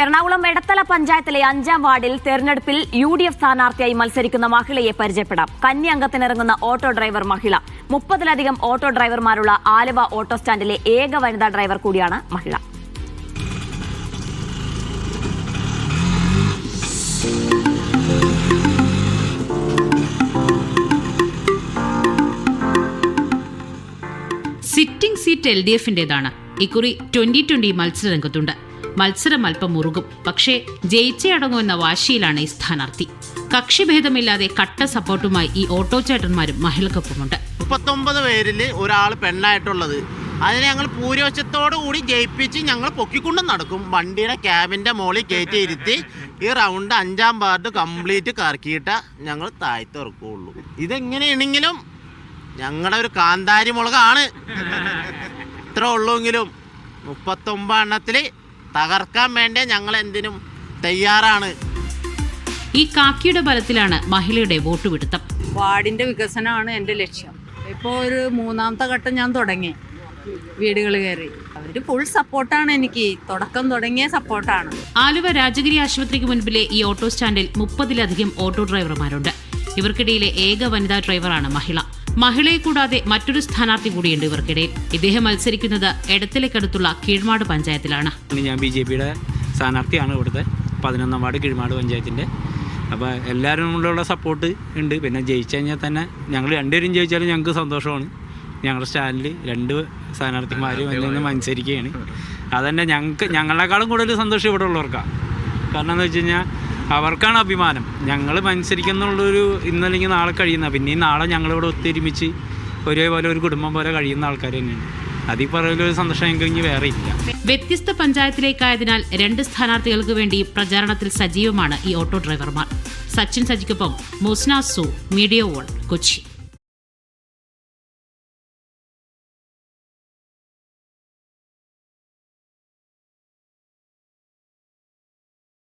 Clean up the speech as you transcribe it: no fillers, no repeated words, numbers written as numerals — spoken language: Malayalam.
എറണാകുളം എടത്തല പഞ്ചായത്തിലെ 5-ാം വാർഡിൽ തെരഞ്ഞെടുപ്പിൽ UDF സ്ഥാനാർത്ഥിയായി മത്സരിക്കുന്ന മഹിളയെ പരിചയപ്പെടാം. കന്നി അംഗത്തിനിറങ്ങുന്ന ഓട്ടോ ഡ്രൈവർ മഹിള. 30-ലധികം ഓട്ടോ ഡ്രൈവർമാരുള്ള ആലുവ ഓട്ടോ സ്റ്റാൻഡിലെ ഏക വനിതാ ഡ്രൈവർ കൂടിയാണ് മഹിള. Sitting seat LDF-ന്റേതാണ്. ഇക്കുറി 2020 മത്സരരംഗത്തുണ്ട്. മത്സരം അല്പം മുറുകും. പക്ഷേ ജയിച്ചടങ്ങുമെന്ന വാശിയിലാണ് ഈ സ്ഥാനാർത്ഥി. കക്ഷിഭേദമില്ലാതെ കട്ട സപ്പോർട്ടുമായി ഈ ഓട്ടോ ചേട്ടന്മാരും മഹിളക്കൊപ്പമുണ്ട്. 39 പേരിൽ ഒരാൾ പെണ്ണായിട്ടുള്ളത്. അതിനെ ഞങ്ങൾ ഭൂരിപക്ഷത്തോടു കൂടി ജയിപ്പിച്ച് ഞങ്ങൾ പൊക്കിക്കൊണ്ടും നടക്കും. വണ്ടിയുടെ ക്യാബിൻ്റെ മുകളിൽ കയറ്റി ഇരുത്തി ഈ റൗണ്ട് 5-ാം വാർഡ് കംപ്ലീറ്റ് കറക്കിയിട്ട ഞങ്ങൾ താഴ്ത്തി ഇറക്കുകയുള്ളൂ. ഇതെങ്ങനെയാണെങ്കിലും ഞങ്ങളുടെ ഒരു കാന്താരി മുളകാണ്. ഇത്ര ഉള്ളൂങ്കിലും 39 എണ്ണത്തിൽ തകർക്കാൻ വേണ്ടി ഞങ്ങൾ എന്തിനും തയ്യാറാണ്. ഈ കാക്കിയുടെ ബലത്തിലാണ് മഹിളയുടെ വോട്ട് പിടുത്തം. വാർഡിന്റെ വികസനമാണ് എൻ്റെ ലക്ഷ്യം. ഇപ്പോൾ ഒരു 3-ാമത്തെ ഘട്ടം ഞാൻ തുടങ്ങി. വീടുകൾ കയറി അവര് ഫുൾ സപ്പോർട്ടാണ്. എനിക്ക് തുടക്കം തുടങ്ങിയ സപ്പോർട്ടാണ്. ആലുവ രാജഗിരി ആശുപത്രിക്ക് മുൻപിലെ ഈ ഓട്ടോ സ്റ്റാൻഡിൽ 30-ലധികം ഓട്ടോ ഡ്രൈവർമാരുണ്ട്. ഇവർക്കിടയിലെ ഏക വനിതാ ഡ്രൈവറാണ് മഹിള. മഹിളയെ കൂടാതെ മറ്റൊരു സ്ഥാനാർത്ഥി കൂടിയുണ്ട് ഇവർക്കിടയിൽ. ഇദ്ദേഹം മത്സരിക്കുന്നത് എടത്തലയ്ക്കടുത്തുള്ള കീഴ്മാട് പഞ്ചായത്തിലാണ്. ഞാൻ BJPയുടെ സ്ഥാനാർത്ഥിയാണ്. ഇവിടുത്തെ 11-ാം വാർഡ് കീഴ്മാട് പഞ്ചായത്തിൻ്റെ. അപ്പോൾ എല്ലാവരും കൊണ്ടുള്ള സപ്പോർട്ട് ഉണ്ട്. പിന്നെ ജയിച്ചു കഴിഞ്ഞാൽ തന്നെ ഞങ്ങൾ രണ്ടുപേരും ജയിച്ചാലും ഞങ്ങൾക്ക് സന്തോഷമാണ്. ഞങ്ങളുടെ സ്റ്റാൻഡിൽ 2 സ്ഥാനാർത്ഥിമാരും എന്നെ മത്സരിക്കുകയാണ്. അതന്നെ ഞങ്ങളെക്കാളും കൂടുതൽ സന്തോഷം ഇവിടെ ഉള്ളവർക്കാണ്. കാരണം എന്താ വെച്ച് കഴിഞ്ഞാൽ അവർക്കാണ് അഭിമാനം. ഞങ്ങൾ മത്സരിക്കുന്നുള്ളൊരു ഇന്നല്ലെങ്കിൽ നാളെ കഴിയുന്ന, പിന്നെ ഈ നാളെ ഞങ്ങളിവിടെ ഒത്തൊരുമിച്ച് ഒരേപോലെ ഒരു കുടുംബം പോലെ കഴിയുന്ന ആൾക്കാർ തന്നെയാണ്. അതിൽ പറയുന്നൊരു സന്തോഷം ഞങ്ങൾക്ക് ഇനി വേറെ ഇല്ല. വ്യത്യസ്ത പഞ്ചായത്തിലേക്കായതിനാൽ 2 സ്ഥാനാർത്ഥികൾക്ക് വേണ്ടി പ്രചാരണത്തിൽ സജീവമാണ് ഈ ഓട്ടോ ഡ്രൈവർമാർ. സച്ചിൻ സജിക്കൊപ്പം മോസ്ന സു, മീഡിയ വൺ, കൊച്ചി.